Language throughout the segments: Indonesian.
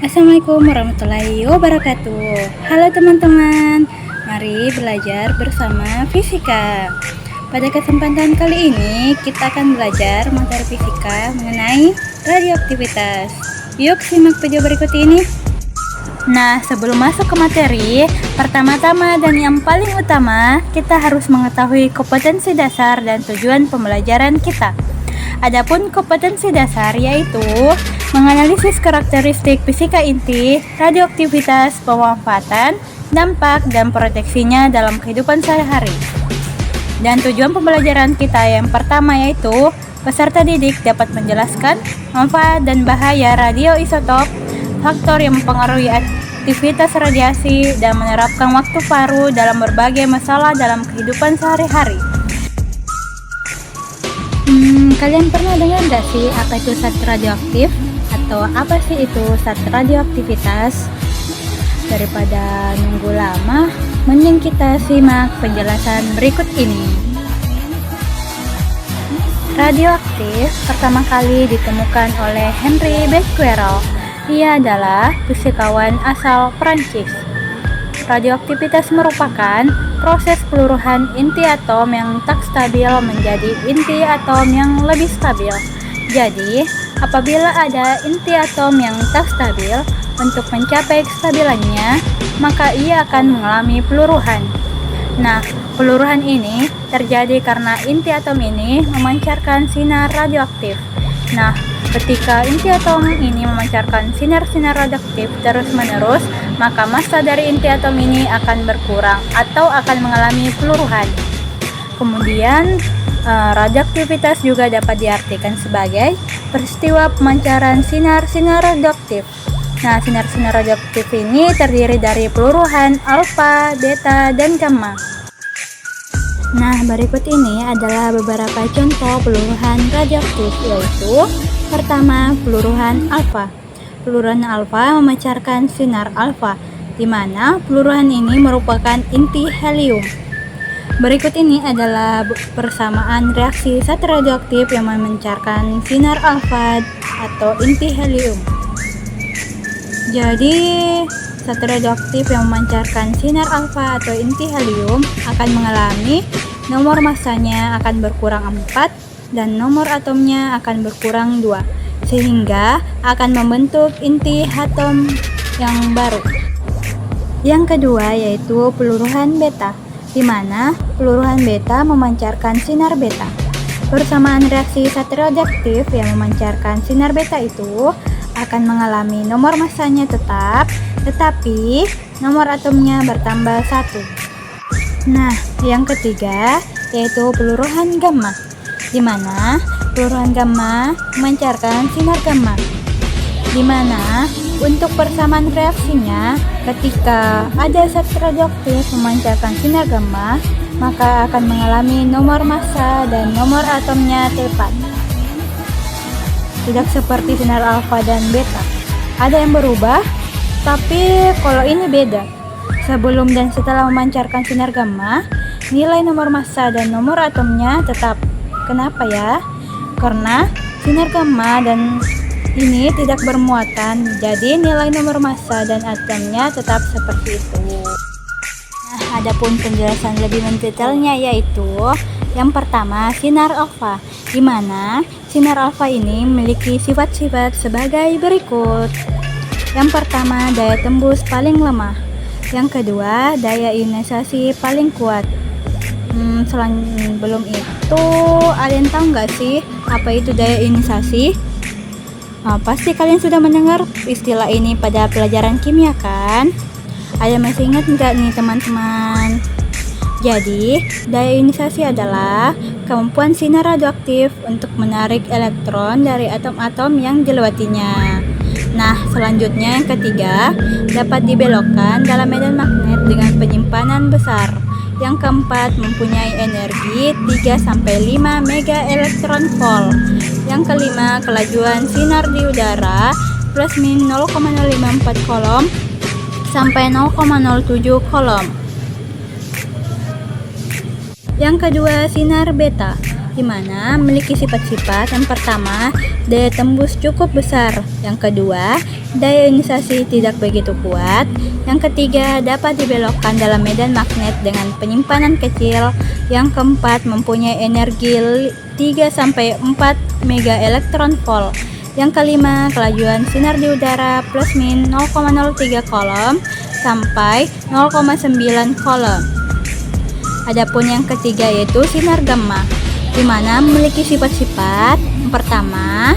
Assalamualaikum warahmatullahi wabarakatuh. Halo teman-teman, mari belajar bersama fisika. Pada kesempatan kali ini kita akan belajar materi fisika mengenai radioaktivitas. Yuk simak video berikut ini. Nah, sebelum masuk ke materi, pertama-tama dan yang paling utama, kita harus mengetahui kompetensi dasar dan tujuan pembelajaran kita. Adapun kompetensi dasar yaitu menganalisis karakteristik fisika inti, radioaktivitas, pemanfaatan, dampak, dan proteksinya dalam kehidupan sehari-hari. Dan tujuan pembelajaran kita yang pertama yaitu peserta didik dapat menjelaskan manfaat dan bahaya radioisotop, faktor yang mempengaruhi aktivitas radiasi, dan menerapkan waktu paruh dalam berbagai masalah dalam kehidupan sehari-hari. Kalian pernah dengar gak sih apa itu zat radioaktif? Atau apa sih itu zat radioaktivitas? Daripada nunggu lama, mending kita simak penjelasan berikut ini. Radioaktif pertama kali ditemukan oleh Henri Becquerel. Ia adalah fisikawan asal Prancis. Radioaktivitas merupakan proses peluruhan inti atom yang tak stabil menjadi inti atom yang lebih stabil. Jadi, apabila ada inti atom yang tak stabil, untuk mencapai kestabilannya, maka ia akan mengalami peluruhan. Nah, peluruhan ini terjadi karena inti atom ini memancarkan sinar radioaktif. Nah, ketika inti atom ini memancarkan sinar-sinar radioaktif terus-menerus, maka massa dari inti atom ini akan berkurang atau akan mengalami peluruhan. Kemudian, radioaktivitas juga dapat diartikan sebagai peristiwa pemancaran sinar-sinar radioaktif. Nah, sinar-sinar radioaktif ini terdiri dari peluruhan alfa, beta, dan gamma. Nah, berikut ini adalah beberapa contoh peluruhan radioaktif, yaitu pertama, peluruhan alfa. Peluruhan alfa memancarkan sinar alfa, di mana peluruhan ini merupakan inti helium. Berikut ini adalah persamaan reaksi zat radioaktif yang memancarkan sinar alfa atau inti helium. Jadi, zat radioaktif yang memancarkan sinar alfa atau inti helium akan mengalami nomor massanya akan berkurang 4 dan nomor atomnya akan berkurang 2, sehingga akan membentuk inti atom yang baru. Yang kedua yaitu peluruhan beta, di mana peluruhan beta memancarkan sinar beta. Persamaan reaksi zat radioaktif yang memancarkan sinar beta itu akan mengalami nomor massanya tetap, tetapi nomor atomnya bertambah 1. Nah, yang ketiga yaitu peluruhan gamma, di mana peluruhan gamma memancarkan sinar gamma, di mana untuk persamaan reaksinya ketika ada zat radioaktif memancarkan sinar gamma, maka akan mengalami nomor massa dan nomor atomnya tepat. Tidak seperti sinar alfa dan beta, ada yang berubah, tapi kalau ini beda. Sebelum dan setelah memancarkan sinar gamma, nilai nomor massa dan nomor atomnya tetap. Kenapa ya? Karena sinar gamma dan ini tidak bermuatan, jadi nilai nomor massa dan atomnya tetap seperti itu. Nah, adapun penjelasan lebih mendetailnya yaitu yang pertama, sinar alfa, di mana sinar alfa ini memiliki sifat-sifat sebagai berikut. Yang pertama, daya tembus paling lemah. Yang kedua, daya ionisasi paling kuat. Belum itu, ada yang tahu nggak sih apa itu daya ionisasi? Pasti kalian sudah mendengar istilah ini pada pelajaran kimia kan? Ada masih ingat nggak nih teman-teman? Jadi, daya ionisasi adalah kemampuan sinar radioaktif untuk menarik elektron dari atom-atom yang dilewatinya. Nah, selanjutnya yang ketiga, dapat dibelokkan dalam medan magnet dengan penyimpanan besar. Yang keempat, mempunyai energi 3-5 mega elektron volt. Yang kelima, kelajuan sinar di udara plus min 0,054 coulomb sampai 0,07 coulomb. Yang kedua, sinar beta, di mana memiliki sifat-sifat. Yang pertama, daya tembus cukup besar. Yang kedua, daya ionisasi tidak begitu kuat. Yang ketiga, dapat dibelokkan dalam medan magnet dengan penyimpanan kecil. Yang keempat, mempunyai energi 3-4 mega elektron volt. Yang kelima, kelajuan sinar di udara plus min 0,03 coulomb sampai 0,9 coulomb. Adapun yang ketiga yaitu sinar gamma, di mana memiliki sifat-sifat. Pertama,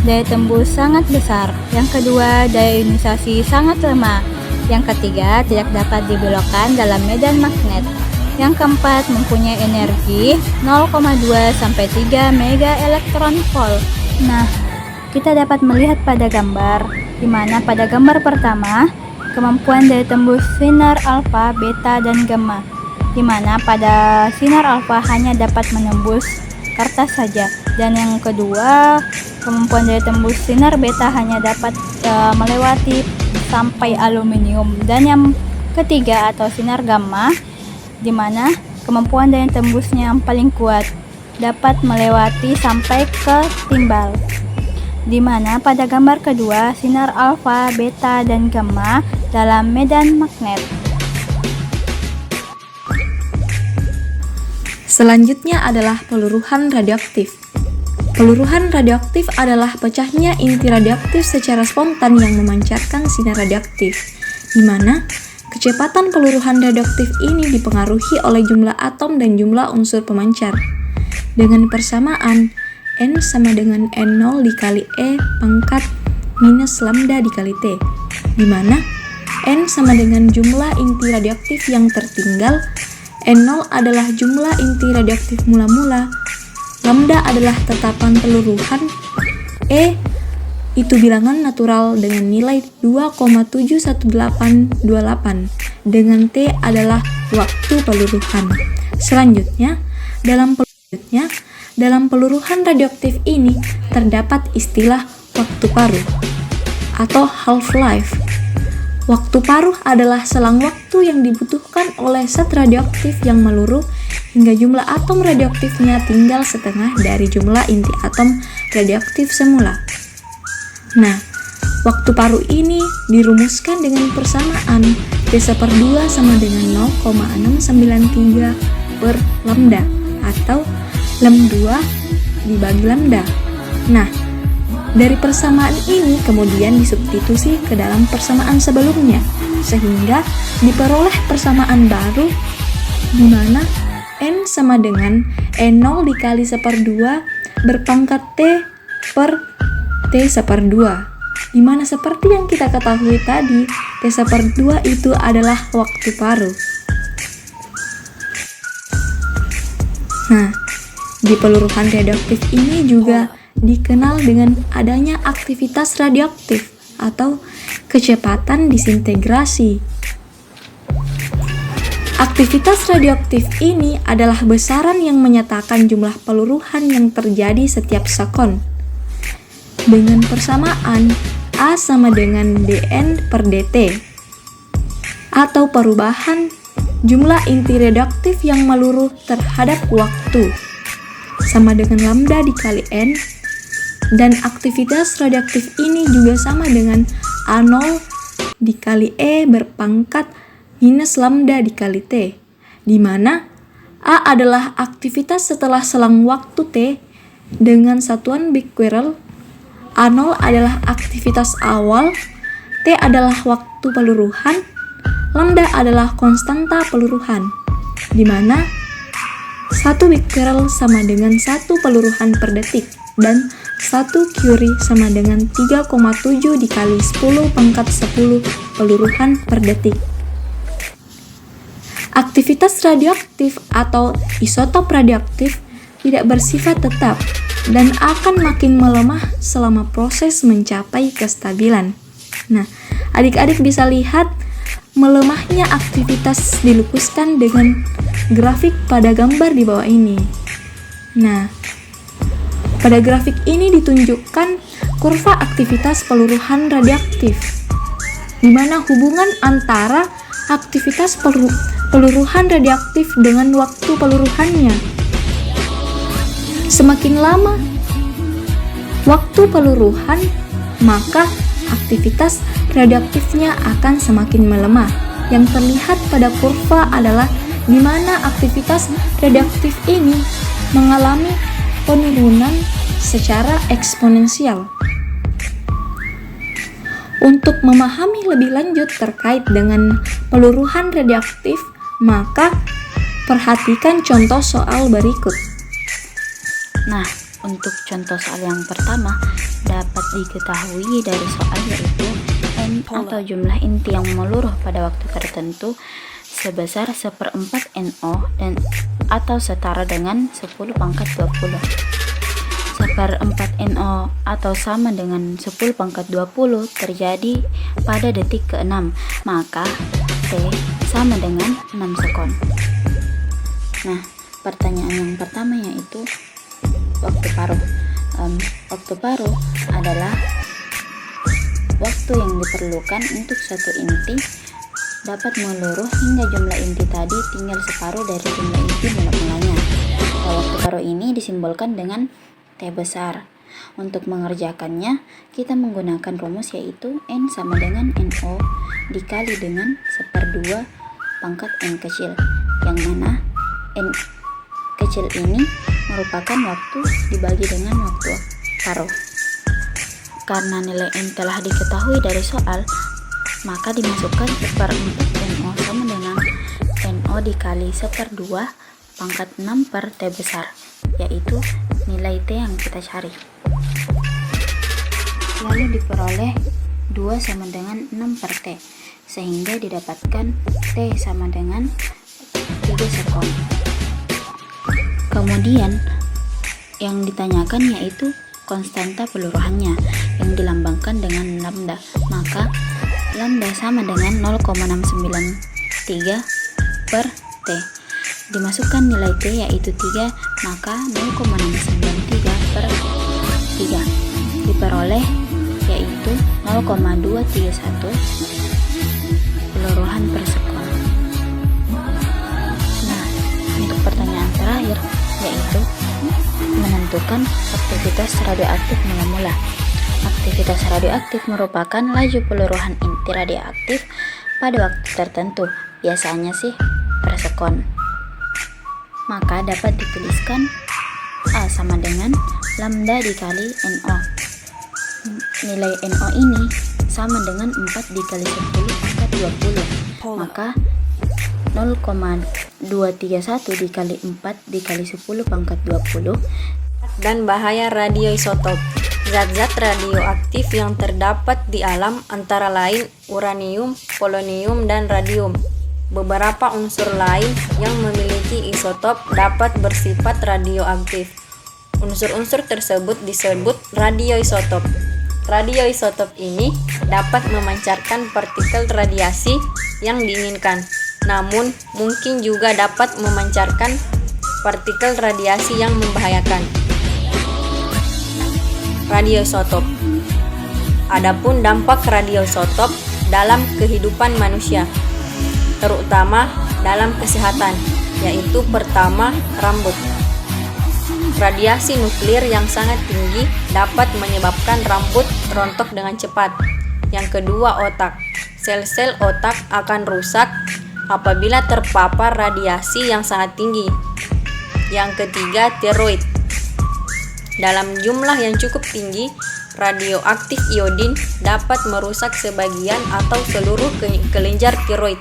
daya tembus sangat besar. Yang kedua, daya ionisasi sangat lemah. Yang ketiga, tidak dapat dibelokkan dalam medan magnet. Yang keempat, mempunyai energi 0,2-3 mega elektron volt. Nah, kita dapat melihat pada gambar, di mana pada gambar pertama, kemampuan daya tembus sinar alfa, beta, dan gamma, di mana pada sinar alfa hanya dapat menembus kertas saja, dan yang kedua, kemampuan daya tembus sinar beta hanya dapat melewati sampai aluminium, dan yang ketiga atau sinar gamma, di mana kemampuan daya tembusnya yang paling kuat dapat melewati sampai ke timbal, di mana pada gambar kedua sinar alfa, beta, dan gamma dalam medan magnet. Selanjutnya adalah peluruhan radioaktif. Peluruhan radioaktif adalah pecahnya inti radioaktif secara spontan yang memancarkan sinar radioaktif, di mana kecepatan peluruhan radioaktif ini dipengaruhi oleh jumlah atom dan jumlah unsur pemancar. Dengan persamaan N sama dengan N0 dikali E pangkat minus lambda dikali T, di mana N sama dengan jumlah inti radioaktif yang tertinggal, N0 adalah jumlah inti radioaktif mula-mula, lambda adalah tetapan peluruhan, E itu bilangan natural dengan nilai 2,71828, dengan T adalah waktu peluruhan. Selanjutnya, dalam peluruhan radioaktif ini terdapat istilah waktu paruh atau half-life. Waktu paruh adalah selang waktu yang dibutuhkan oleh zat radioaktif yang meluruh hingga jumlah atom radioaktifnya tinggal setengah dari jumlah inti atom radioaktif semula. Nah, waktu paruh ini dirumuskan dengan persamaan T/2 sama dengan 0,693 per lambda atau lambda 2 dibagi lambda. Nah, dari persamaan ini kemudian disubstitusi ke dalam persamaan sebelumnya, sehingga diperoleh persamaan baru di mana N sama dengan N0 dikali 1/2 berpangkat T per T/2, di mana seperti yang kita ketahui tadi, T/2 itu adalah waktu paruh. Nah, di peluruhan radioaktif ini juga dikenal dengan adanya aktivitas radioaktif atau kecepatan disintegrasi. Aktivitas radioaktif ini adalah besaran yang menyatakan jumlah peluruhan yang terjadi setiap sekon. Dengan persamaan A sama dengan dN per dt, atau perubahan jumlah inti radioaktif yang meluruh terhadap waktu, sama dengan lambda dikali N, dan aktivitas radioaktif ini juga sama dengan A0 dikali E berpangkat minus lambda dikali T, di mana A adalah aktivitas setelah selang waktu T dengan satuan Becquerel, A0 adalah aktivitas awal, T adalah waktu peluruhan, lambda adalah konstanta peluruhan, di mana 1 Becquerel sama dengan 1 peluruhan per detik, dan 1 Curie sama dengan 3,7 dikali 10 pangkat 10 peluruhan per detik. Aktivitas radioaktif atau isotop radioaktif tidak bersifat tetap dan akan makin melemah selama proses mencapai kestabilan. Nah, adik-adik bisa lihat melemahnya aktivitas dilukiskan dengan grafik pada gambar di bawah ini. Nah, pada grafik ini ditunjukkan kurva aktivitas peluruhan radioaktif, di mana hubungan antara aktivitas peluruhan radioaktif dengan waktu peluruhannya. Semakin lama waktu peluruhan, maka aktivitas radioaktifnya akan semakin melemah. Yang terlihat pada kurva adalah di mana aktivitas radioaktif ini mengalami penurunan secara eksponensial. Untuk memahami lebih lanjut terkait dengan peluruhan radioaktif, maka perhatikan contoh soal berikut. Nah, untuk contoh soal yang pertama dapat diketahui dari soal yaitu N atau jumlah inti yang meluruh pada waktu tertentu sebesar 1/4 NO dan atau setara dengan 10 pangkat 20. 1/4 NO atau sama dengan 10 pangkat 20 terjadi pada detik ke-6, maka T sama dengan 6 sekon. Nah, pertanyaan yang pertama yaitu waktu paruh. Waktu paruh adalah waktu yang diperlukan untuk satu inti dapat meluruh hingga jumlah inti tadi tinggal separuh dari jumlah inti mula-mulanya. Waktu paruh ini disimbolkan dengan T besar. Untuk mengerjakannya, kita menggunakan rumus yaitu N sama dengan NO dikali dengan 1/2 pangkat N kecil, yang mana N kecil ini merupakan waktu dibagi dengan waktu paruh. Karena nilai N telah diketahui dari soal, maka dimasukkan 1/4 NO sama dengan NO dikali 1/2 pangkat 6 per T besar, yaitu nilai T yang kita cari. Lalu diperoleh 2 sama dengan 6 per T, sehingga didapatkan T sama dengan 3 sekon. Kemudian yang ditanyakan yaitu konstanta peluruhannya yang dilambangkan dengan lambda, maka lambda sama dengan 0,693 per T. Dimasukkan nilai T yaitu 3, maka 0,693 per 3 diperoleh yaitu 0,231 peluruhan per sekon. Nah, untuk pertanyaan terakhir yaitu menentukan aktivitas radioaktif mula-mula. Aktivitas radioaktif merupakan laju peluruhan inti radioaktif pada waktu tertentu, biasanya sih per sekon. Maka dapat dituliskan A sama dengan lambda dikali NO. Nilai NO ini sama dengan 4 dikali 10 pangkat 20, maka 0,231 dikali 4 dikali 10 pangkat 20. Dan bahaya radioisotop. Zat-zat radioaktif yang terdapat di alam antara lain uranium, polonium, dan radium. Beberapa unsur lain yang memiliki isotop dapat bersifat radioaktif. Unsur-unsur tersebut disebut radioisotop. Radioisotop ini dapat memancarkan partikel radiasi yang diinginkan, namun mungkin juga dapat memancarkan partikel radiasi yang membahayakan. Radioisotop. Adapun dampak radioisotop dalam kehidupan manusia, terutama dalam kesehatan, yaitu pertama, rambut. Radiasi nuklir yang sangat tinggi dapat menyebabkan rambut rontok dengan cepat. Yang kedua, otak. Sel-sel otak akan rusak apabila terpapar radiasi yang sangat tinggi. Yang ketiga, tiroid. Dalam jumlah yang cukup tinggi, radioaktif iodin dapat merusak sebagian atau seluruh kelenjar tiroid.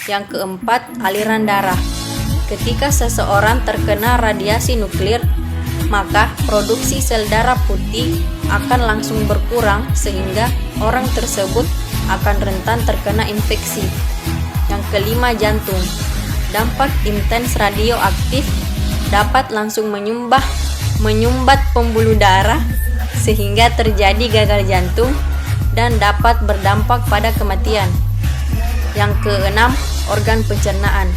Yang keempat, aliran darah. Ketika seseorang terkena radiasi nuklir, maka produksi sel darah putih akan langsung berkurang sehingga orang tersebut akan rentan terkena infeksi. Yang kelima, jantung. Dampak intens radioaktif dapat langsung menyumbat pembuluh darah sehingga terjadi gagal jantung dan dapat berdampak pada kematian. Yang keenam, organ pencernaan.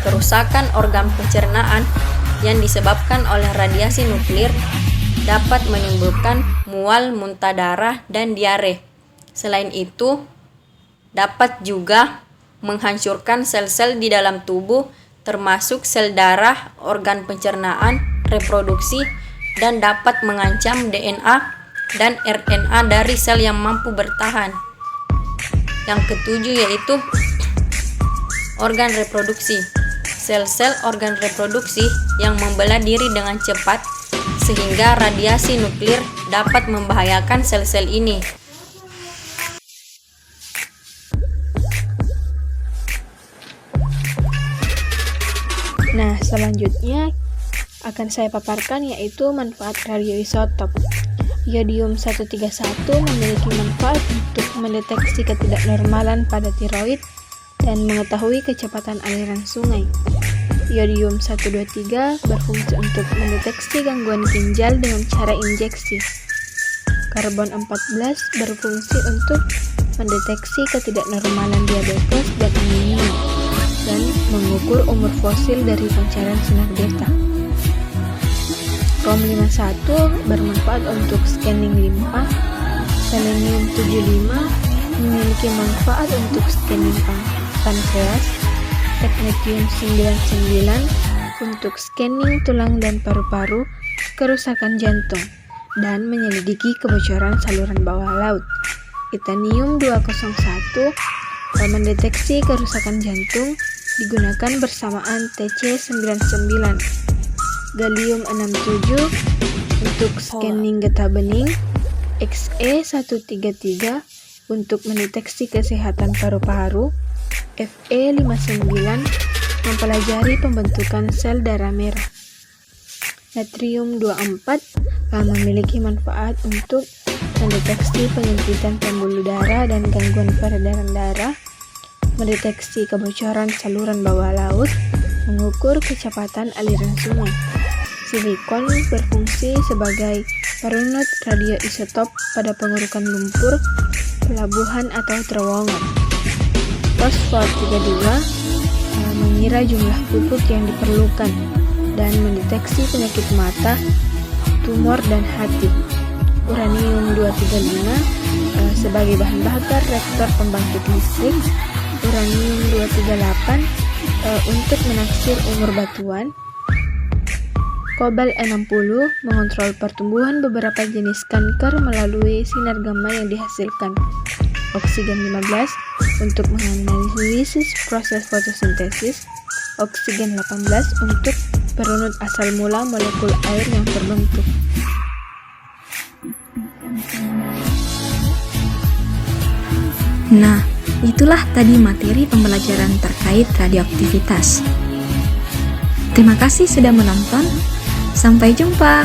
Kerusakan organ pencernaan yang disebabkan oleh radiasi nuklir dapat menimbulkan mual, muntah darah, dan diare. Selain itu, dapat juga menghancurkan sel-sel di dalam tubuh, termasuk sel darah, organ pencernaan, reproduksi, dan dapat mengancam DNA dan RNA dari sel yang mampu bertahan. Yang ketujuh yaitu organ reproduksi. Sel-sel organ reproduksi yang membelah diri dengan cepat sehingga radiasi nuklir dapat membahayakan sel-sel ini. Nah, selanjutnya akan saya paparkan yaitu manfaat radioisotop. Yodium 131 memiliki manfaat untuk mendeteksi ketidaknormalan pada tiroid dan mengetahui kecepatan aliran sungai. Yodium 123 berfungsi untuk mendeteksi gangguan ginjal dengan cara injeksi. Karbon 14 berfungsi untuk mendeteksi ketidaknormalan diabetes dan anemia dan mengukur umur fosil dari pancaran sinar beta. Krom 51 bermanfaat untuk scanning limpa. Selenium 75 memiliki manfaat untuk scanning pankreas. Technetium 99 untuk scanning tulang dan paru-paru, kerusakan jantung, dan menyelidiki kebocoran saluran bawah laut. Titanium 201 mendeteksi kerusakan jantung, digunakan bersamaan TC99. Gallium 67 untuk scanning getah bening. Xe133 untuk mendeteksi kesehatan paru-paru. Fe59 mempelajari pembentukan sel darah merah. Natrium 24 memiliki manfaat untuk mendeteksi penyempitan pembuluh darah dan gangguan peredaran darah, mendeteksi kebocoran saluran bawah laut, mengukur kecepatan aliran sungai. Silikon berfungsi sebagai perunut radioisotop pada pengurukan lumpur, pelabuhan atau terowongan. Fosfor 32 mengira jumlah pupuk yang diperlukan dan mendeteksi penyakit mata, tumor, dan hati. Uranium 235 sebagai bahan bakar reaktor pembangkit listrik. Uranium 238 untuk menaksir umur batuan. Kobalt 60 mengontrol pertumbuhan beberapa jenis kanker melalui sinar gamma yang dihasilkan. Oksigen 15 untuk menganalisis proses fotosintesis. Oksigen 18 untuk perunut asal mula molekul air yang terbentuk. Nah, itulah tadi materi pembelajaran terkait radioaktivitas. Terima kasih sudah menonton. Sampai jumpa.